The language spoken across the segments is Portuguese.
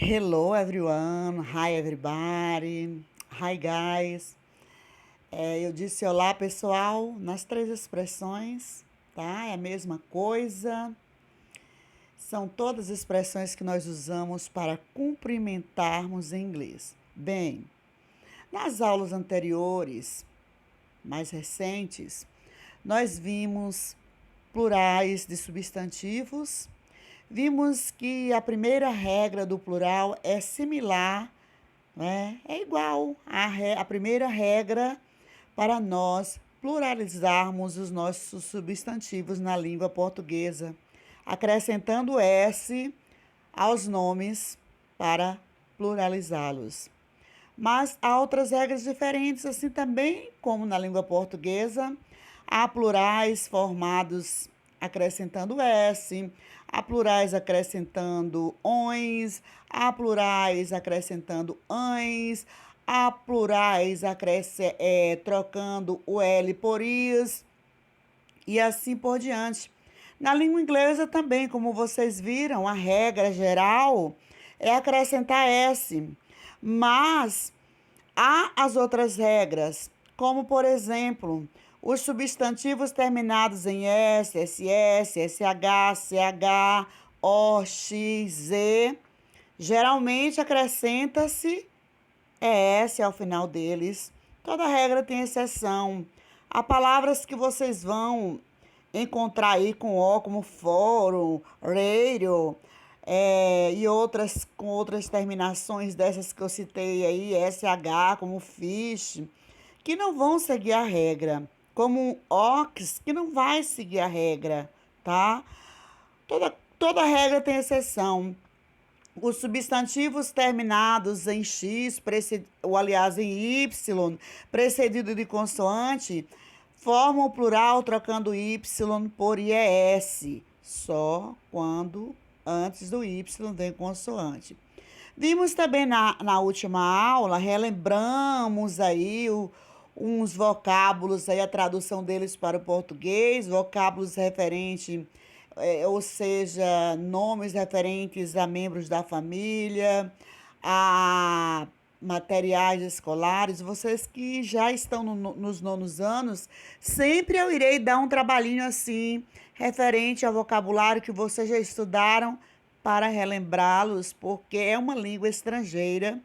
Hello everyone, hi everybody, hi guys. Eu disse olá pessoal nas três expressões, tá? É a mesma coisa. São todas expressões que nós usamos para cumprimentarmos em inglês. Bem, nas aulas anteriores, mais recentes, nós vimos plurais de substantivos. Vimos que a primeira regra do plural é similar, né? É igual à primeira regra para nós pluralizarmos os nossos substantivos na língua portuguesa, acrescentando S aos nomes para pluralizá-los. Mas há outras regras diferentes, assim também como na língua portuguesa. Há plurais formados acrescentando S, há plurais acrescentando ONs, há plurais acrescentando ANs, há plurais trocando o L por IS e assim por diante. Na língua inglesa também, como vocês viram, a regra geral é acrescentar S, mas há as outras regras, como por exemplo, os substantivos terminados em S, SS, SH, CH, O, X, Z, geralmente acrescenta-se S ao final deles. Toda regra tem exceção. Há palavras que vocês vão encontrar aí com O, como fórum, radio, e outras com outras terminações dessas que eu citei aí, SH, como fish, que não vão seguir a regra, como ox, que não vai seguir a regra, tá? Toda regra tem exceção. Os substantivos terminados em X, ou aliás em Y, precedido de consoante, formam o plural trocando Y por IES, só quando antes do Y vem consoante. Vimos também na última aula, relembramos aí uns vocábulos, aí a tradução deles para o português, vocábulos referentes, ou seja, nomes referentes a membros da família, a materiais escolares. Vocês que já estão nos nonos anos, sempre eu irei dar um trabalhinho assim, referente ao vocabulário que vocês já estudaram, para relembrá-los, porque é uma língua estrangeira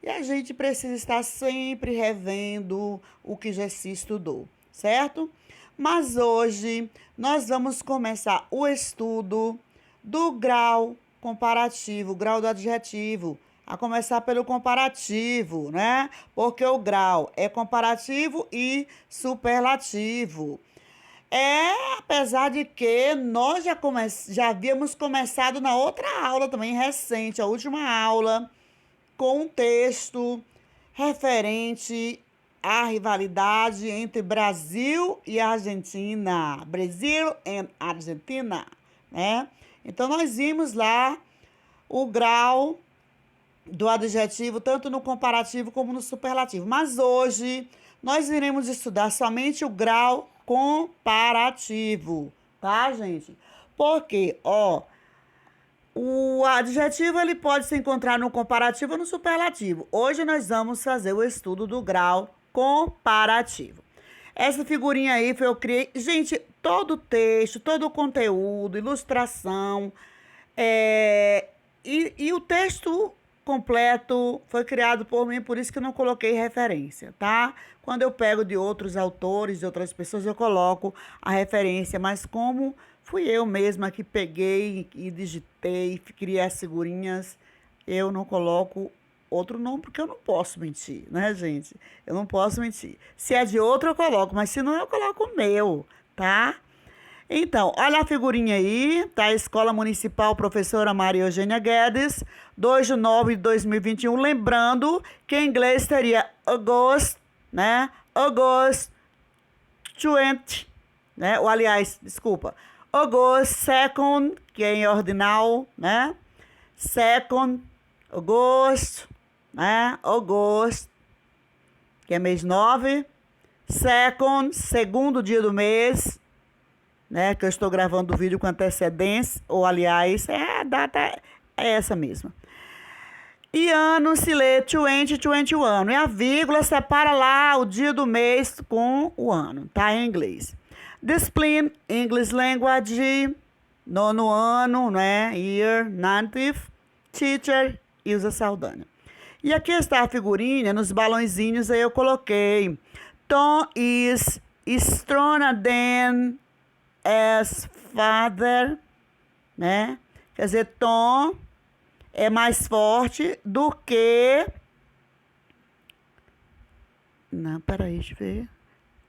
e a gente precisa estar sempre revendo o que já se estudou, certo? Mas hoje nós vamos começar o estudo do grau comparativo, grau do adjetivo, a começar pelo comparativo, né? Porque o grau é comparativo e superlativo. Apesar de que nós já havíamos começado na outra aula também recente, a última aula, com um texto referente à rivalidade entre Brasil e Argentina. Brasil e Argentina, né? Então, nós vimos lá o grau do adjetivo, tanto no comparativo como no superlativo. Mas hoje nós iremos estudar somente o grau comparativo, tá, gente? Porque, o adjetivo ele pode se encontrar no comparativo ou no superlativo. Hoje nós vamos fazer o estudo do grau comparativo. Essa figurinha aí eu criei. Gente, todo o texto, todo o conteúdo, ilustração, e o texto completo foi criado por mim, por isso que eu não coloquei referência, tá? Quando eu pego de outros autores, de outras pessoas, eu coloco a referência, mas como fui eu mesma que peguei e digitei, criei as figurinhas, eu não coloco outro nome, porque eu não posso mentir, né, gente? Eu não posso mentir. Se é de outro, eu coloco, mas se não, eu coloco o meu, tá? Então, olha a figurinha aí, tá? A Escola Municipal Professora Maria Eugênia Guedes, 2 de nove de 2021. Lembrando que em inglês seria August, né? August 20, né? Ou, aliás, desculpa, August 2nd, que é em ordinal, né? Second, August, né? August, que é mês 9. Second, segundo dia do mês, né, que eu estou gravando o vídeo com antecedência, ou aliás, a data é essa mesma. E ano se lê 2021. E a vírgula separa lá o dia do mês com o ano, tá? Em inglês. Discipline, English Language, nono ano, né? Year, ninth. Teacher, Ilza Saldanha. E aqui está a figurinha, nos balãozinhos aí eu coloquei. Tom is stronger than as father, né? Quer dizer, Tom é mais forte do que... Não, peraí, deixa eu ver.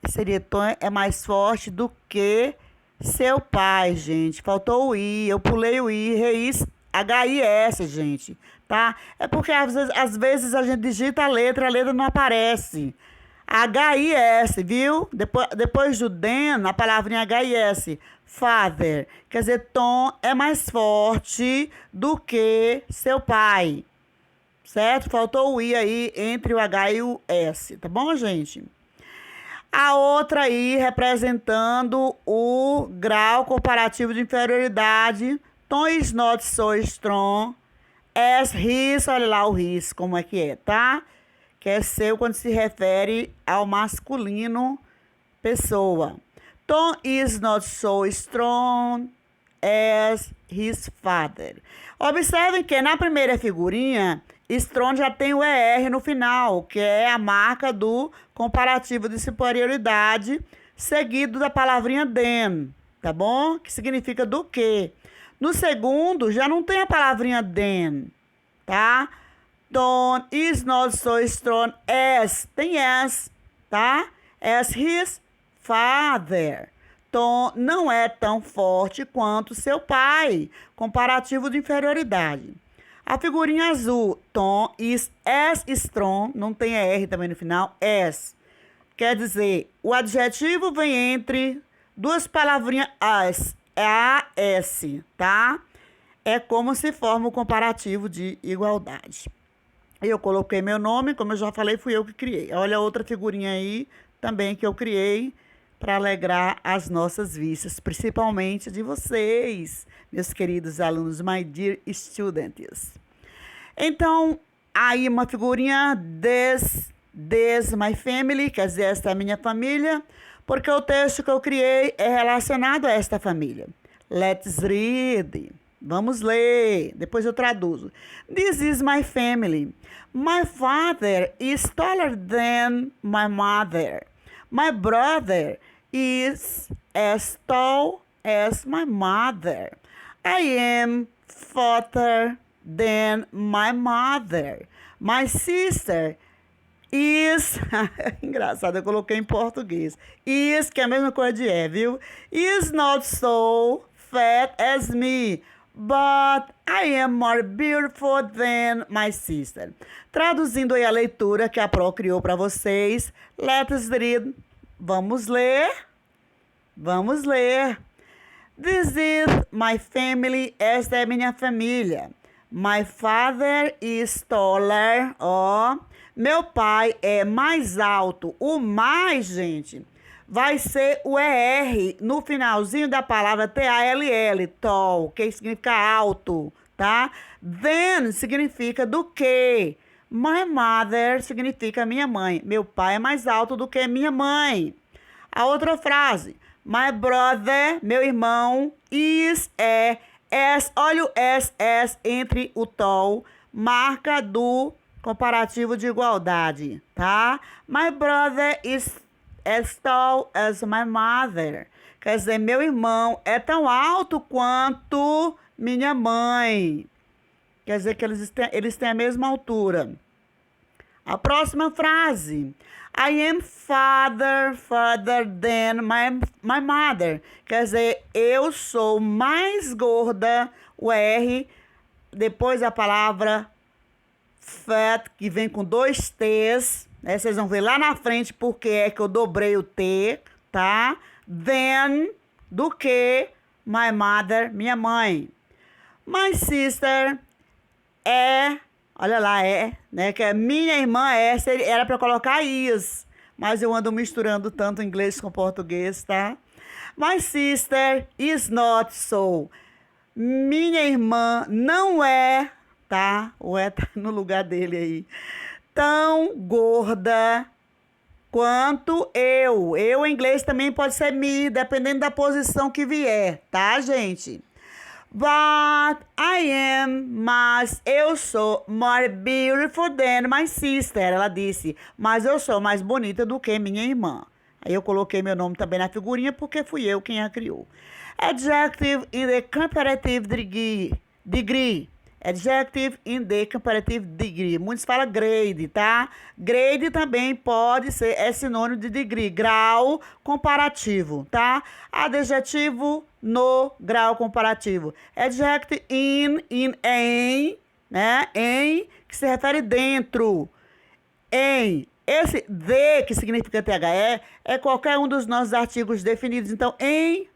Seria Tom é mais forte do que seu pai, gente. Faltou o I, eu pulei o I, reis, H-I-S, gente, tá? É porque às vezes a gente digita a letra não aparece. H-I-S, viu? Depois do then, a palavrinha H-I-S, father. Quer dizer, Tom é mais forte do que seu pai, certo? Faltou o I aí entre o H e o S, tá bom, gente? A outra aí representando o grau comparativo de inferioridade. Tom is not so strong as his, olha lá o his, como é que é, tá? Que é seu quando se refere ao masculino, pessoa. Tom is not so strong as his father. Observem que na primeira figurinha, strong já tem o ER no final, que é a marca do comparativo de superioridade, seguido da palavrinha than, tá bom? Que significa do que. No segundo, já não tem a palavrinha than, tá? Tom is not so strong as, tem as, tá? As his father. Tom não é tão forte quanto seu pai, comparativo de inferioridade. A figurinha azul, Tom is as strong, não tem R também no final, as. Quer dizer, o adjetivo vem entre duas palavrinhas as, A-S, tá? É como se forma o comparativo de igualdade. Eu coloquei meu nome, como eu já falei, fui eu que criei. Olha outra figurinha aí também que eu criei para alegrar as nossas vistas, principalmente de vocês, meus queridos alunos, my dear students. Então, aí uma figurinha this my family, quer dizer, esta é a minha família, porque o texto que eu criei é relacionado a esta família. Let's read. Vamos ler. Depois eu traduzo. This is my family. My father is taller than my mother. My brother is as tall as my mother. I am fatter than my mother. My sister is... Engraçado, eu coloquei em português. Is, que é a mesma coisa de é, viu? Is not so fat as me, but I am more beautiful than my sister. Traduzindo aí a leitura que a Pro criou para vocês. Let's read. Vamos ler. Vamos ler. This is my family. Esta é minha família. My father is taller. Ó. Meu pai é mais alto. O mais, gente, vai ser o ER no finalzinho da palavra T-A-L-L, tall, que significa alto, tá? Then significa do que. My mother significa minha mãe. Meu pai é mais alto do que minha mãe. A outra frase, my brother, meu irmão, is, é, as, olha o as entre o tall, marca do comparativo de igualdade, tá? My brother is as tall as my mother. Quer dizer, meu irmão é tão alto quanto minha mãe. Quer dizer que eles têm a mesma altura. A próxima frase. I am farther than my mother. Quer dizer, eu sou mais gorda, o R, depois a palavra fat, que vem com 2 T's, né? Vocês vão ver lá na frente porque é que eu dobrei o T, tá? Then, do que my mother, minha mãe. My sister é, olha lá, é, né? Que é minha irmã é, era para colocar is, mas eu ando misturando tanto inglês com português, tá? My sister is not so. Minha irmã não é, tá? O é tá no lugar dele aí. Tão gorda quanto eu. Eu em inglês também pode ser me, dependendo da posição que vier, tá, gente? But I am, mas eu sou more beautiful than my sister. Ela disse, mas eu sou mais bonita do que minha irmã. Aí eu coloquei meu nome também na figurinha porque fui eu quem a criou. Adjective in the comparative degree. Adjective in the comparative degree. Muitos falam grade, tá? Grade também pode ser, é sinônimo de degree. Grau comparativo, tá? Adjetivo no grau comparativo. Adjective em, né? Em, que se refere dentro. Em. Esse de, que significa THE, é qualquer um dos nossos artigos definidos. Então, em,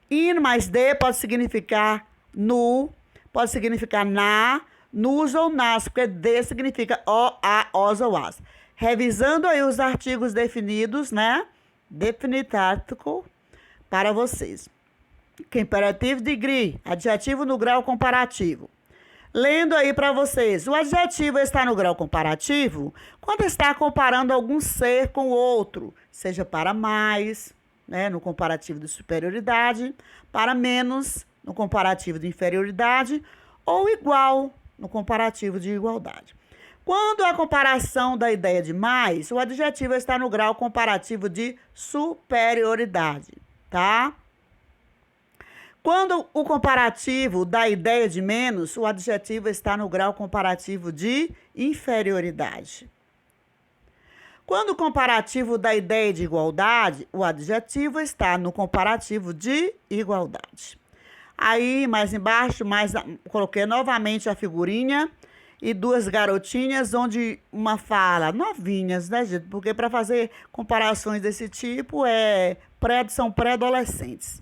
in mais de pode significar no, pode significar na, nos ou nas, porque de significa o, a, os ou as. Revisando aí os artigos definidos, né? Definitivo para vocês. Comparative degree, adjetivo no grau comparativo. Lendo aí para vocês, o adjetivo está no grau comparativo quando está comparando algum ser com o outro, seja para mais, né, no comparativo de superioridade, para menos, no comparativo de inferioridade, ou igual, no comparativo de igualdade. Quando a comparação da ideia de mais, o adjetivo está no grau comparativo de superioridade, tá? Quando o comparativo da ideia de menos, o adjetivo está no grau comparativo de inferioridade. Quando o comparativo da ideia de igualdade, o adjetivo está no comparativo de igualdade. Aí, mais embaixo, coloquei novamente a figurinha e duas garotinhas, onde uma fala, novinhas, né, gente? Porque para fazer comparações desse tipo, são pré-adolescentes.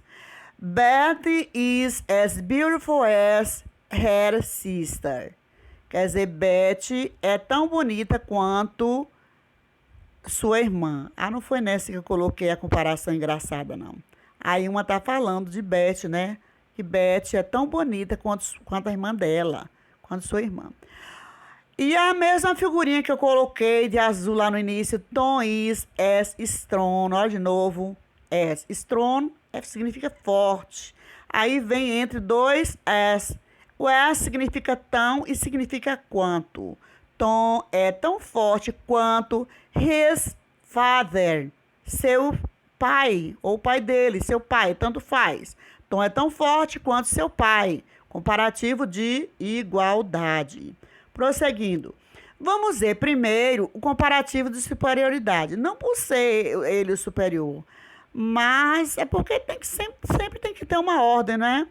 Betty is as beautiful as her sister. Quer dizer, Betty é tão bonita quanto sua irmã. Ah, não foi nessa que eu coloquei a comparação engraçada, não. Aí uma tá falando de Betty, né? Que Betty é tão bonita quanto a irmã dela, quanto sua irmã. E a mesma figurinha que eu coloquei de azul lá no início, Tom is as strong. Olha de novo, as strong. F significa forte. Aí vem entre dois S. O S significa tão e significa quanto. Tom é tão forte quanto his father, seu pai, ou pai dele, seu pai, tanto faz. Tom é tão forte quanto seu pai. Comparativo de igualdade. Prosseguindo. Vamos ver primeiro o comparativo de superioridade. Não por ser ele o superior, mas é porque sempre tem que ter uma ordem, né?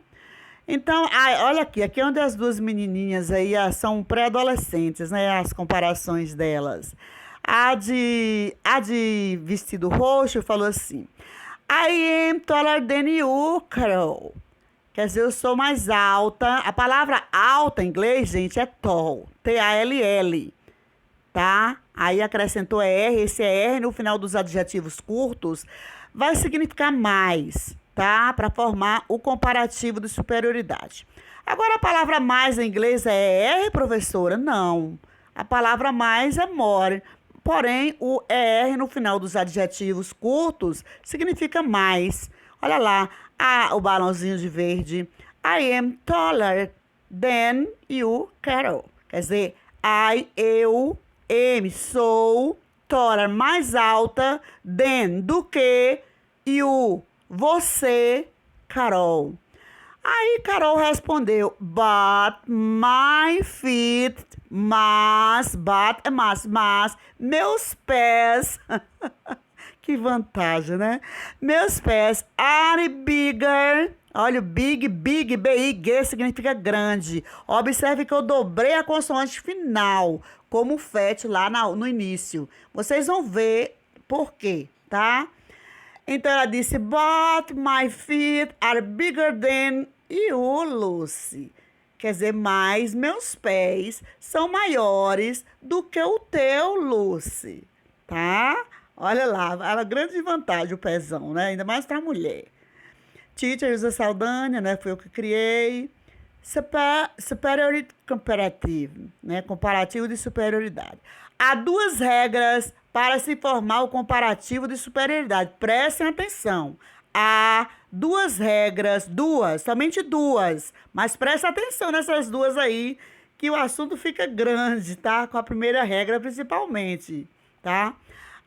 Então, olha aqui é onde as duas menininhas aí são pré-adolescentes, né? As comparações delas. A de vestido roxo falou assim: I am taller than you, Carol. Quer dizer, eu sou mais alta. A palavra alta em inglês, gente, é tall. T-A-L-L. Tá? Aí acrescentou R. Esse R no final dos adjetivos curtos vai significar mais, tá? Para formar o comparativo de superioridade. Agora, a palavra mais em inglês é R, professora? Não. A palavra mais é more. Porém, o ER no final dos adjetivos curtos significa mais. Olha lá, o balãozinho de verde. I am taller than you, Carol. Quer dizer, eu, sou taller, mais alta, than, do que, you, você, Carol. Aí Carol respondeu, but my feet, mas, meus pés, que vantagem, né? Meus pés are bigger. Olha, o big, B-I-G significa grande. Observe que eu dobrei a consoante final, como o FET lá no início. Vocês vão ver por quê, tá? Então, ela disse, but my feet are bigger than you, Lucy. Quer dizer, mas meus pés são maiores do que o teu, Lucy. Tá? Olha lá, a grande vantagem o pezão, né? Ainda mais para mulher. Teacher Ilza Saldanha, né? Foi eu que criei. Superiority comparative, né? Comparativo de superioridade. Há duas regras para se formar o comparativo de superioridade. Prestem atenção. Há duas regras, somente duas. Mas presta atenção nessas duas aí, que o assunto fica grande, tá? Com a primeira regra principalmente, tá?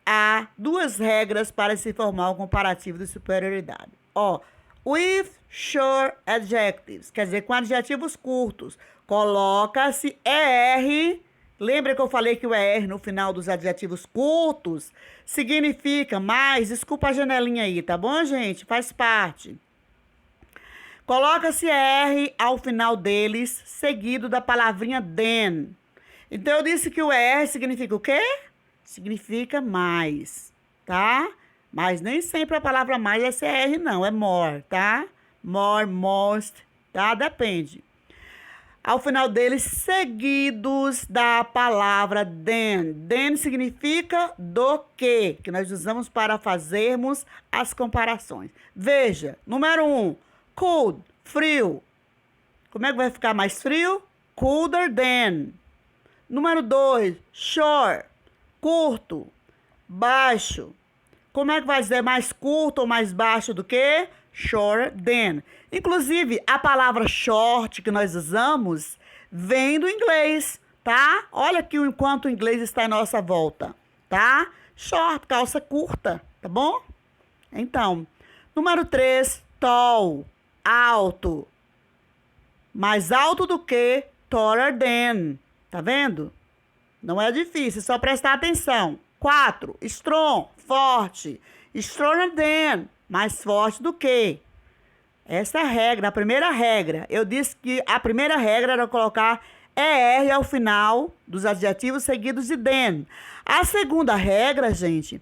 Há duas regras para se formar o comparativo de superioridade. Ó, with short adjectives, quer dizer, com adjetivos curtos, coloca-se ER. Lembra que eu falei que o ER no final dos adjetivos curtos significa mais? Desculpa a janelinha aí, tá bom, gente? Faz parte. Coloca-se ER ao final deles, seguido da palavrinha than. Então, eu disse que o ER significa o quê? Significa mais, tá? Mas nem sempre a palavra mais é CR, não. É more, tá? More, most, tá? Depende. Ao final deles, seguidos da palavra then. Then significa do que nós usamos para fazermos as comparações. Veja, número 1, cold, frio. Como é que vai ficar mais frio? Colder than. Número 2, short, curto, baixo. Como é que vai dizer mais curto ou mais baixo do que? Shorter than. Inclusive, a palavra short que nós usamos vem do inglês, tá? Olha aqui o enquanto o inglês está em nossa volta, tá? Short, calça curta, tá bom? Então, número 3, tall, alto. Mais alto do que taller than. Tá vendo? Não é difícil, é só prestar atenção. 4, strong, forte. Stronger than, mais forte do que. Essa é a regra, a primeira regra. Eu disse que a primeira regra era colocar ER ao final dos adjetivos seguidos de than. A segunda regra, gente,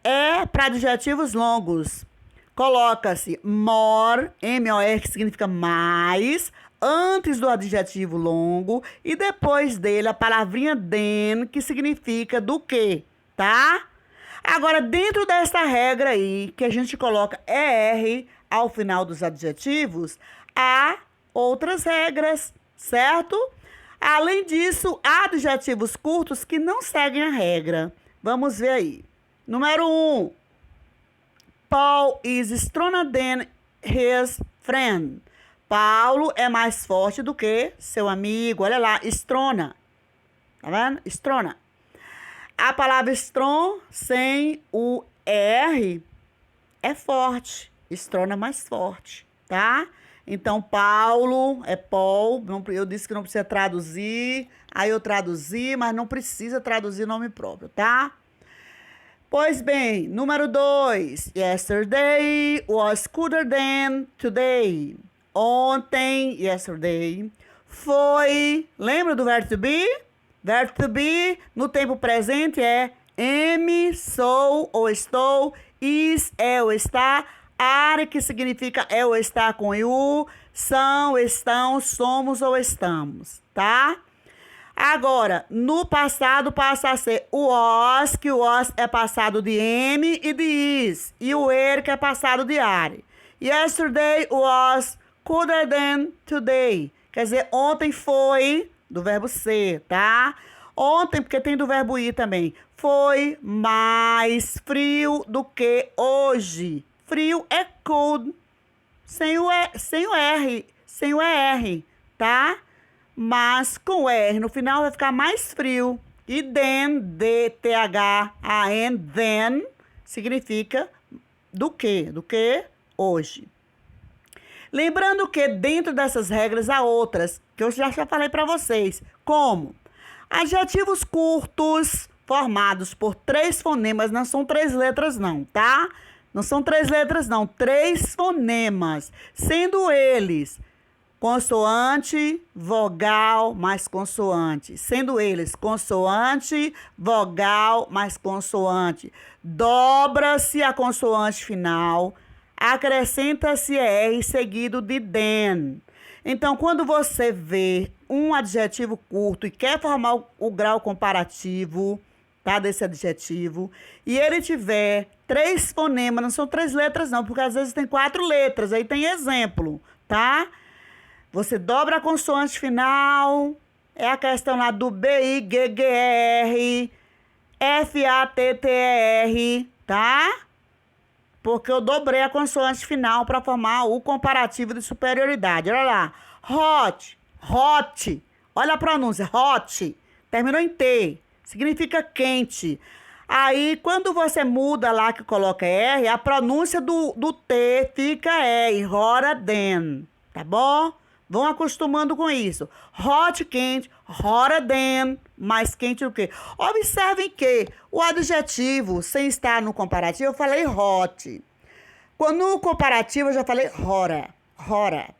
é para adjetivos longos. Coloca-se more, M-O-R, que significa mais, antes do adjetivo longo e depois dele a palavrinha than, que significa do que, tá? Agora, dentro dessa regra aí, que a gente coloca ER ao final dos adjetivos, há outras regras, certo? Além disso, há adjetivos curtos que não seguem a regra. Vamos ver aí. Número 1. Paul is stronger than his friend. Paulo é mais forte do que seu amigo. Olha lá, strona. Tá vendo? Strona. A palavra strong sem o R é forte. Strona é mais forte, tá? Então, Paulo é Paul. Eu disse que não precisa traduzir. Aí eu traduzi, mas não precisa traduzir nome próprio, tá? Pois bem, número 2. Yesterday was colder than today. Ontem, yesterday, foi... Lembra do verbo to be? Verbo to be no tempo presente é am, sou ou estou, is é ou está, are, que significa é ou está com you, são, estão, somos ou estamos, tá? Agora, no passado passa a ser o was, que o was é passado de am e de is, e o were, que é passado de are. Yesterday was colder than today. Quer dizer, ontem foi, do verbo ser, tá? Ontem, porque tem do verbo ir também, foi mais frio do que hoje. Frio é cold, sem o R, tá? Mas com o R no final vai ficar mais frio. E then, D-T-H-A-N, then, significa do que? Do que hoje. Lembrando que dentro dessas regras há outras, que eu já falei para vocês, como adjetivos curtos formados por 3 fonemas, não são 3 letras não, tá? Não são 3 letras não, 3 fonemas, sendo eles consoante, vogal mais consoante, sendo eles consoante, vogal mais consoante. Dobra-se a consoante final, acrescenta-se R seguido de than. Então, quando você vê um adjetivo curto e quer formar o grau comparativo, tá, desse adjetivo, e ele tiver 3 fonemas, não são 3 letras não, porque às vezes tem 4 letras, aí tem exemplo, tá? Você dobra a consoante final. É a questão lá do BIGGR, FATTR, tá? Porque eu dobrei a consoante final para formar o comparativo de superioridade. Olha lá. Hot, hot. Olha a pronúncia, hot. Terminou em T. Significa quente. Aí, quando você muda lá que coloca R, a pronúncia do T fica R, hotter than, tá bom? Vão acostumando com isso. Hot, quente, hotter than, mais quente do que. Observem que o adjetivo, sem estar no comparativo, eu falei hot. No comparativo, eu já falei hotter, hotter.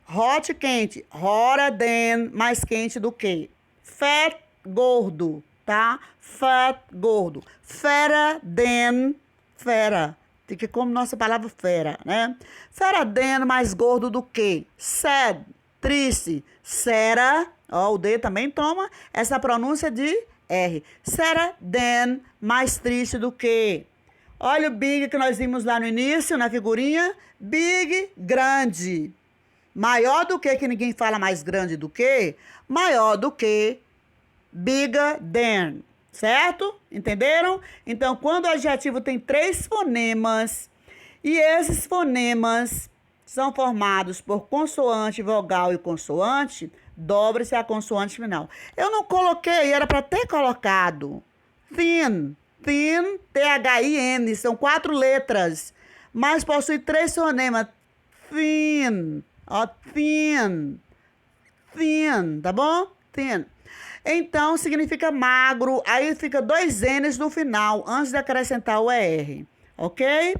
Hot, quente, hotter than, mais quente do que. Fat, gordo, tá? Fat, gordo. Fera than, fera. Fica como nossa palavra fera, né? Fera than, mais gordo do que. Sad, triste. Sera, ó, o D também toma essa pronúncia de R. Sera than, mais triste do que. Olha o big que nós vimos lá no início, na figurinha. Big, grande. Maior do que ninguém fala mais grande do que. Maior do que. Bigger than, certo? Entenderam? Então, quando o adjetivo tem 3 fonemas e esses fonemas são formados por consoante, vogal e consoante, dobre-se a consoante final. Eu não coloquei, era para ter colocado. Thin, thin, T-H-I-N, são 4 letras, mas possui 3 fonemas. Thin, ó, thin, thin, tá bom? Thin. Então, significa magro, aí fica 2 N's no final, antes de acrescentar o ER, ok?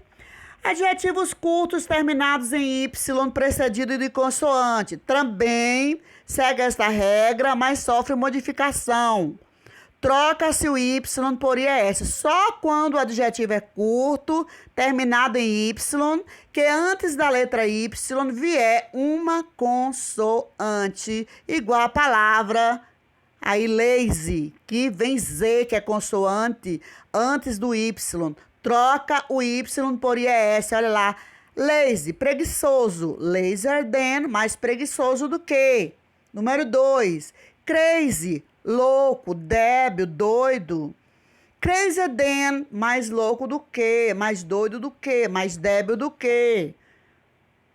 Adjetivos curtos terminados em Y, precedido de consoante. Também segue esta regra, mas sofre modificação. Troca-se o Y por IES. Só quando o adjetivo é curto, terminado em Y, que antes da letra Y vier uma consoante, igual a palavra... Aí, lazy, que vem Z, que é consoante, antes do Y. Troca o Y por IES, olha lá. Lazy, preguiçoso. Lazier than, mais preguiçoso do que. Número 2. Crazy, louco, débil, doido. Crazier than, mais louco do que, mais doido do que, mais débil do que.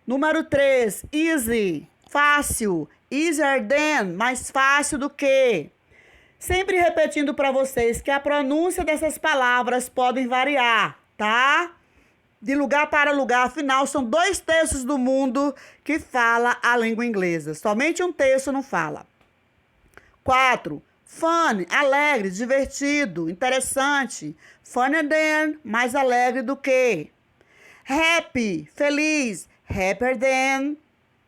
Número 3. Easy, fácil. Easier than, mais fácil do que. Sempre repetindo para vocês que a pronúncia dessas palavras podem variar, tá? De lugar para lugar, afinal, são 2/3 do mundo que fala a língua inglesa. Somente 1/3 não fala. 4. Fun, alegre, divertido, interessante. Funner than, mais alegre do que. Happy, feliz. Happier than,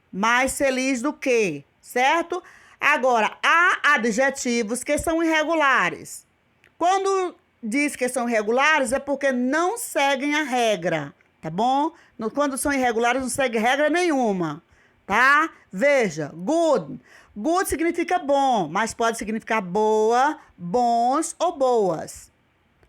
mais feliz do que. Certo? Agora, há adjetivos que são irregulares. Quando diz que são irregulares, é porque não seguem a regra, tá bom? Quando são irregulares, não seguem regra nenhuma, tá? Veja, good. Good significa bom, mas pode significar boa, bons ou boas,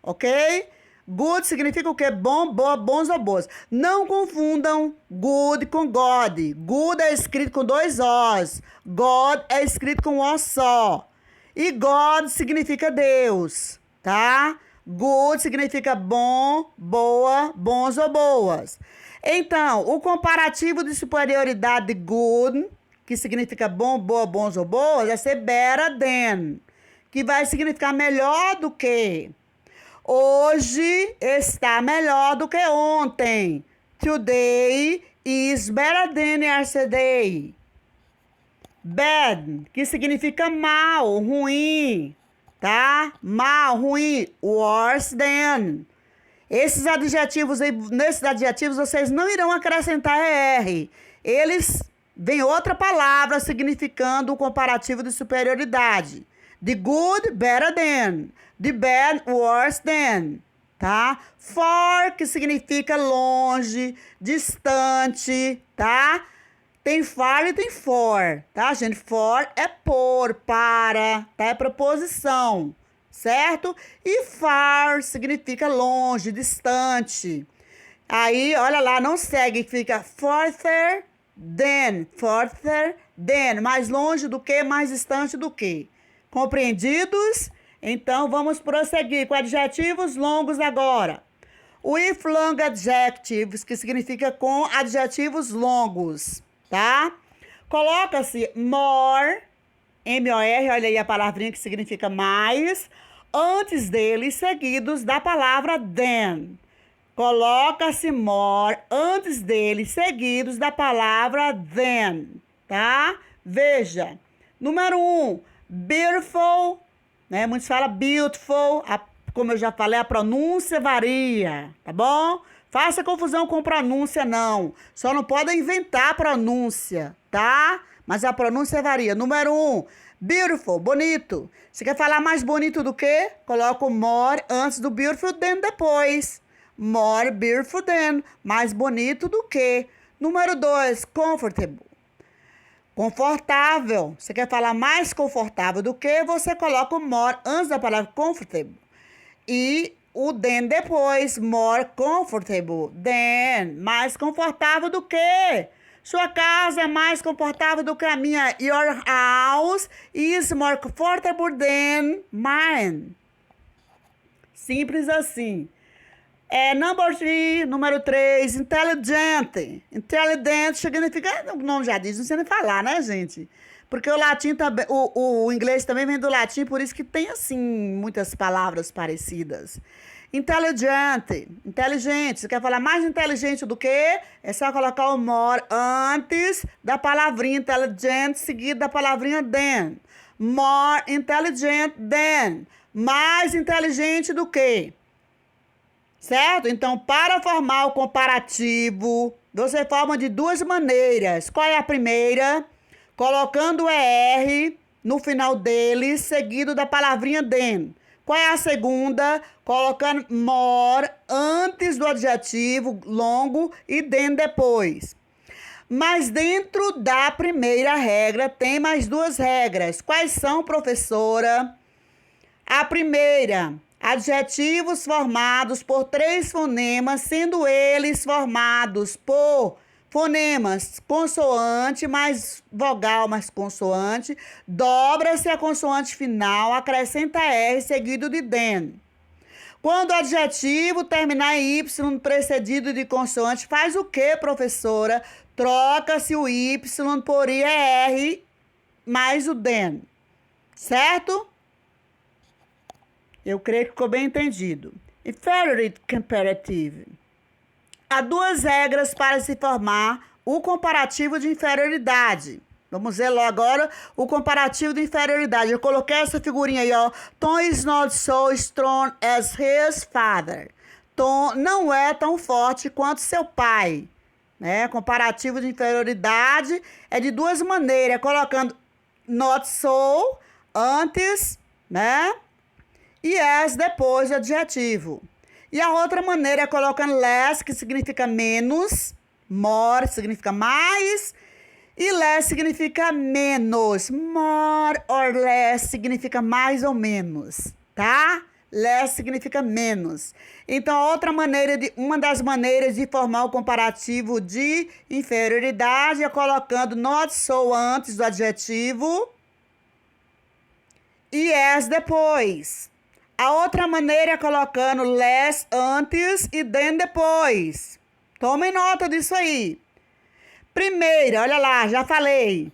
ok? Good significa o quê? Bom, boa, bons ou boas. Não confundam good com God. Good é escrito com 2 Os. God é escrito com um O só. E God significa Deus, tá? Good significa bom, boa, bons ou boas. Então, o comparativo de superioridade de good, que significa bom, boa, bons ou boas, é ser better than, que vai significar melhor do que. Hoje está melhor do que ontem. Today is better than yesterday. Bad, que significa mal, ruim, tá? Mal, ruim. Worse than. Nesses adjetivos vocês não irão acrescentar ER. Eles vêm outra palavra significando o comparativo de superioridade. The good, better than. The bad, worse than, tá? For, que significa longe, distante, tá? Tem far e tem for, tá, gente? For é por, para, tá? É preposição, certo? E far significa longe, distante. Aí, olha lá, não segue, fica further Than, mais longe do que, mais distante do que. Compreendidos? Então, vamos prosseguir com adjetivos longos agora. With long adjectives, que significa com adjetivos longos, tá? Coloca-se more, M-O-R, olha aí a palavrinha que significa mais, antes deles, seguidos da palavra than. Coloca-se more antes deles, seguidos da palavra than, tá? Veja, número 1, beautiful, né? Muitos falam beautiful, como eu já falei, a pronúncia varia, tá bom? Faça confusão com pronúncia, não. Só não pode inventar pronúncia, tá? Mas a pronúncia varia. Número 1, beautiful, bonito. Você quer falar mais bonito do que? Coloca o more antes do beautiful, than depois. More beautiful than, mais bonito do que. Número 2, comfortable. Confortável. Você quer falar mais confortável do que? Você coloca o more antes da palavra comfortable. E o than depois. More comfortable than. Mais confortável do que? Sua casa é mais confortável do que a minha. Your house is more comfortable than mine. Simples assim. Number 3, número 3, intelligent. Intelligent significa, o nome já diz, não sei nem falar, né, gente? Porque o latim também, o inglês também vem do latim, por isso que tem, assim, muitas palavras parecidas. Inteligente, inteligente. Você quer falar mais inteligente do que? É só colocar o more antes da palavrinha intelligent, seguido da palavrinha than. More intelligent than. Mais inteligente do que? Certo? Então, para formar o comparativo, você forma de duas maneiras. Qual é a primeira? Colocando o ER no final dele, seguido da palavrinha than. Qual é a segunda? Colocando more antes do adjetivo longo e than depois. Mas dentro da primeira regra, tem mais duas regras. Quais são, professora? A primeira, adjetivos formados por 3 fonemas, sendo eles formados por fonemas consoante mais vogal mais consoante, dobra-se a consoante final, acrescenta R seguido de than. Quando o adjetivo terminar em Y precedido de consoante, faz o que, professora? Troca-se o Y por IR mais o than. Certo? Eu creio que ficou bem entendido. Inferior comparative. Há 2 regras para se formar o comparativo de inferioridade. Vamos ver logo agora o comparativo de inferioridade. Eu coloquei essa figurinha aí, ó. Tom is not so strong as his father. Tom não é tão forte quanto seu pai. Né? Comparativo de inferioridade é de 2 maneiras. Colocando not so antes, né? E as depois do adjetivo. E a outra maneira é colocando less, que significa menos, more significa mais, e less significa menos. More or less significa mais ou menos, tá? Less significa menos. Então, uma das maneiras de formar o comparativo de inferioridade é colocando not so antes do adjetivo e as depois. A outra maneira é colocando less antes e than depois. Tomem nota disso aí. Primeiro, olha lá, já falei.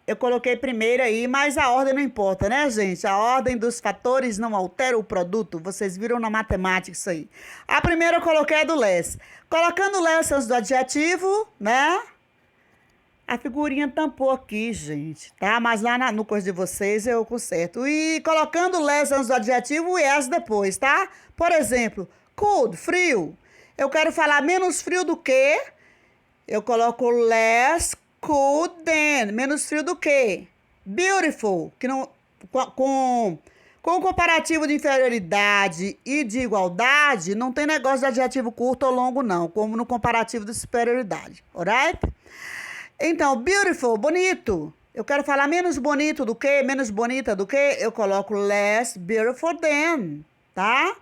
Eu coloquei primeiro aí, mas a ordem não importa, né, gente? A ordem dos fatores não altera o produto. Vocês viram na matemática isso aí. A primeira eu coloquei do less. Colocando less antes do adjetivo, né? A figurinha tampou aqui, gente, tá? Mas lá no coisa de vocês eu conserto. E colocando less antes do adjetivo e as depois, tá? Por exemplo, cold, frio. Eu quero falar menos frio do que. Eu coloco less cold than. Menos frio do que. Beautiful, que não, com o comparativo de inferioridade e de igualdade, não tem negócio de adjetivo curto ou longo, não. Como no comparativo de superioridade. Alright? Então, beautiful, bonito. Eu quero falar menos bonito do que, menos bonita do que, eu coloco less beautiful than, tá?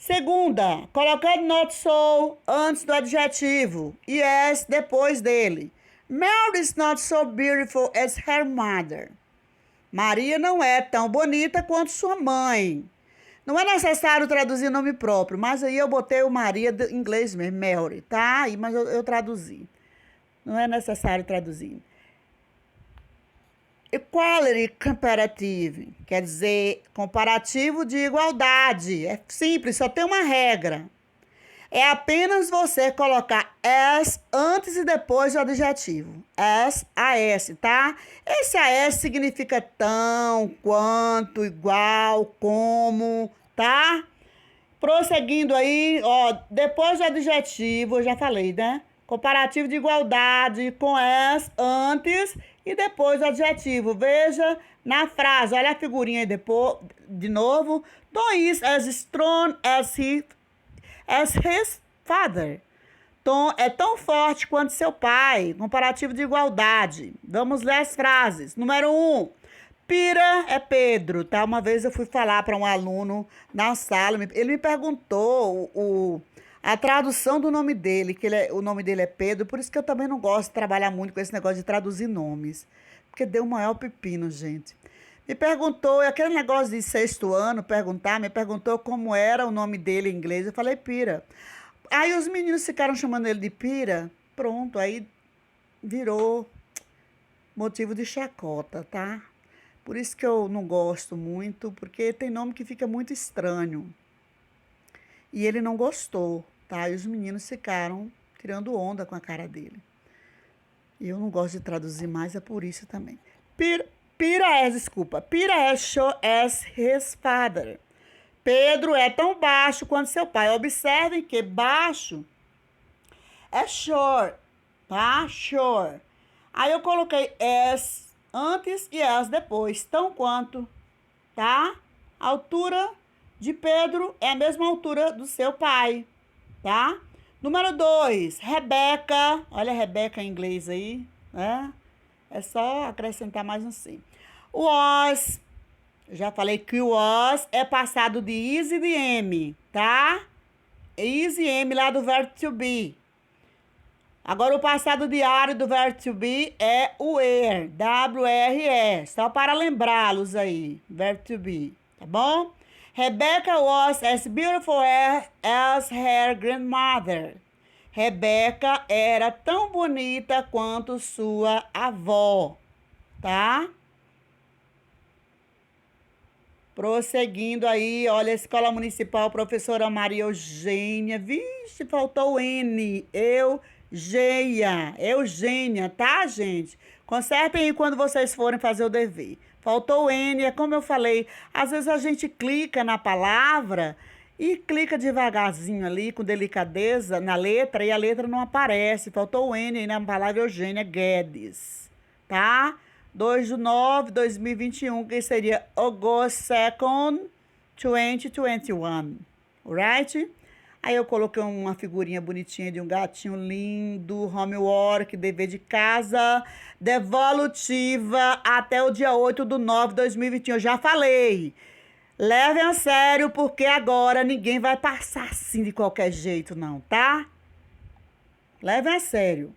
Segunda, colocando not so antes do adjetivo. Yes, depois dele. Mary is not so beautiful as her mother. Maria não é tão bonita quanto sua mãe. Não é necessário traduzir nome próprio, mas aí eu botei o Maria em inglês mesmo, Mary, tá? Mas eu traduzi. Não é necessário traduzir. Equality comparative, quer dizer comparativo de igualdade. É simples, só tem uma regra. É apenas você colocar as antes e depois do adjetivo. As, AS, tá? Esse AS significa tão, quanto, igual, como, tá? Prosseguindo aí, ó, depois do adjetivo, eu já falei, né? Comparativo de igualdade com as antes e depois do adjetivo. Veja na frase, olha a figurinha aí depois, de novo. Tom is as strong as his father. Tom é tão forte quanto seu pai. Comparativo de igualdade. Vamos ler as frases. Número 1. Peter é Pedro, tá? Uma vez eu fui falar para um aluno na sala, ele me perguntou a tradução do nome dele, o nome dele é Pedro, por isso que eu também não gosto de trabalhar muito com esse negócio de traduzir nomes, porque deu o maior pepino, gente. Me perguntou, aquele negócio de sexto ano, me perguntou como era o nome dele em inglês, eu falei Pira. Aí os meninos ficaram chamando ele de Pira, pronto, aí virou motivo de chacota, tá? Por isso que eu não gosto muito, porque tem nome que fica muito estranho. E ele não gostou, tá? E os meninos ficaram tirando onda com a cara dele. E eu não gosto de traduzir mais, é por isso também. Peter as short as his father. Pedro é tão baixo quanto seu pai. Observem que baixo é short, tá? Short. Aí eu coloquei as antes e as depois, tão quanto, tá? A altura de Pedro é a mesma altura do seu pai, tá? Número 2, Rebeca. Olha a Rebeca em inglês aí, né? É só acrescentar mais um sim. Was, já falei que o was é passado de is e de am, tá? Is e am lá do verbo to be. Agora, o passado diário do verbo to be é o were, W-R-E, só para lembrá-los aí, verbo to be, tá bom? Rebecca was as beautiful as her grandmother. Rebeca era tão bonita quanto sua avó, tá? Prosseguindo aí, olha, Escola Municipal, professora Maria Eugênia. Vixe, faltou o N. Eugênia, tá, gente? Consertem aí quando vocês forem fazer o dever. Faltou o N, é como eu falei, às vezes a gente clica na palavra e clica devagarzinho ali, com delicadeza, na letra, e a letra não aparece. Faltou o N aí na palavra Eugênia Guedes, tá? 2/9/2021, que seria August 2nd, 2021, alright? Aí eu coloquei uma figurinha bonitinha de um gatinho lindo, homework, dever de casa, devolutiva até o dia 8/9/2021. Eu já falei. Levem a sério, porque agora ninguém vai passar assim de qualquer jeito, não, tá? Levem a sério.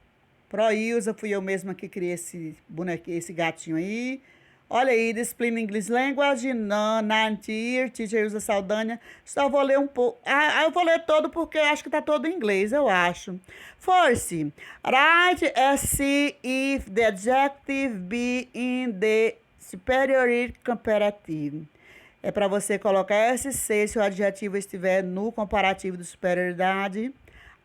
Proilza, fui eu mesma que criei esse gatinho aí. Olha aí, Discipline English Language, Ninth Year, Teacher Ilza Saldanha. Só vou ler um pouco. Eu vou ler todo porque eu acho que tá todo em inglês, eu acho. Force, write se if the adjective be in the superior comparative. É para você colocar SC se o adjetivo estiver no comparativo de superioridade.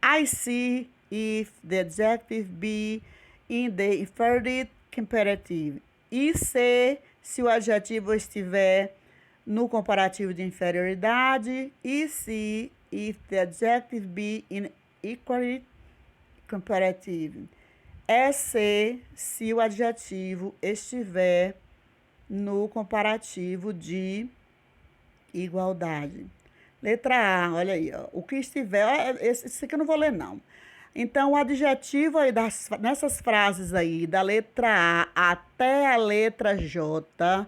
I see if the adjective be in the inferior comparative. E se o adjetivo estiver no comparativo de inferioridade. E se if the adjective be in equality comparative. É se o adjetivo estiver no comparativo de igualdade. Letra A, olha aí, ó. O que estiver, esse aqui eu não vou ler, não. Então, o adjetivo aí nessas frases aí, da letra A até a letra J,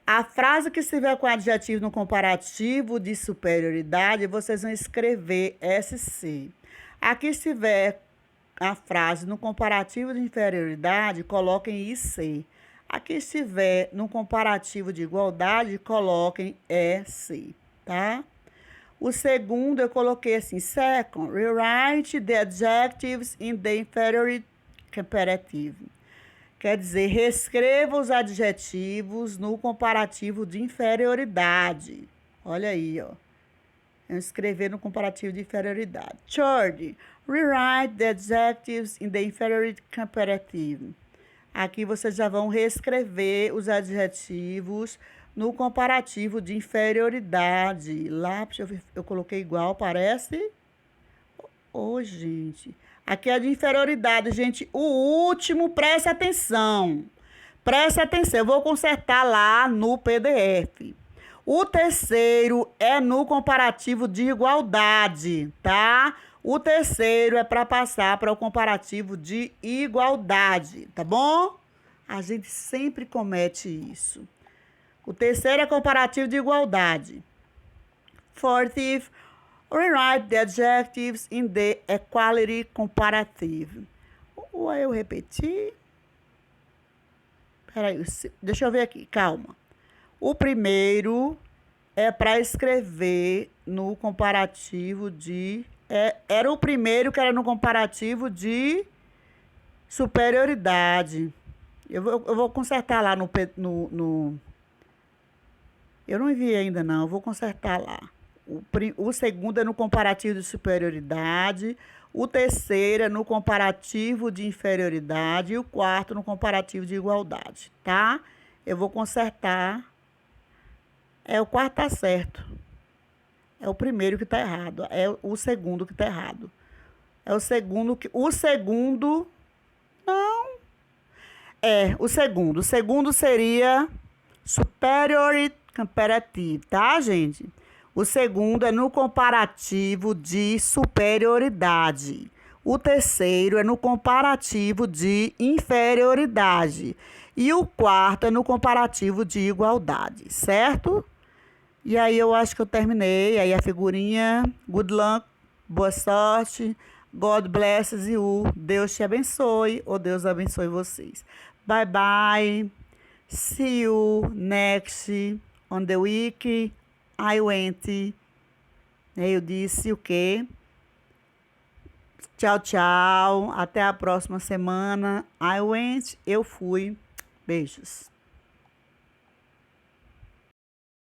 A frase que estiver com adjetivo no comparativo de superioridade, vocês vão escrever SC. Aqui estiver a frase no comparativo de inferioridade, coloquem IC. Aqui estiver no comparativo de igualdade, coloquem EC, tá? O segundo eu coloquei assim, second, rewrite the adjectives in the inferior comparative. Quer dizer, reescreva os adjetivos no comparativo de inferioridade. Olha aí, ó. Eu escrever no comparativo de inferioridade. Third, rewrite the adjectives in the inferior comparative. Aqui vocês já vão reescrever os adjetivos no comparativo de inferioridade. Lá, eu coloquei igual, parece? Ô, gente. Aqui é de inferioridade, gente. O último, preste atenção. Preste atenção, eu vou consertar lá no PDF. O terceiro é no comparativo de igualdade, tá? O terceiro é para passar para o comparativo de igualdade, tá bom? A gente sempre comete isso. O terceiro é comparativo de igualdade. Fourth, rewrite the adjectives in the equality comparative. Ou eu repeti? Peraí, deixa eu ver aqui, calma. O primeiro é para escrever no comparativo de... era o primeiro que era no comparativo de superioridade. Eu vou consertar lá no... Eu não enviei ainda, não. Eu vou consertar lá. O segundo é no comparativo de superioridade. O terceiro é no comparativo de inferioridade. E o quarto no comparativo de igualdade, tá? Eu vou consertar. O quarto tá certo. É o primeiro que tá errado. É o segundo que tá errado. É o segundo que... O segundo... Não. O segundo. O segundo seria superior comparative, tá, gente? O segundo é no comparativo de superioridade. O terceiro é no comparativo de inferioridade. E o quarto é no comparativo de igualdade, certo? E aí eu acho que eu terminei. Aí a figurinha, good luck, boa sorte, God blesses you, Deus te abençoe, ou Deus abençoe vocês. Bye, bye. See you next on the week. I went. Eu disse o quê? Tchau, tchau. Até a próxima semana. I went. Eu fui. Beijos.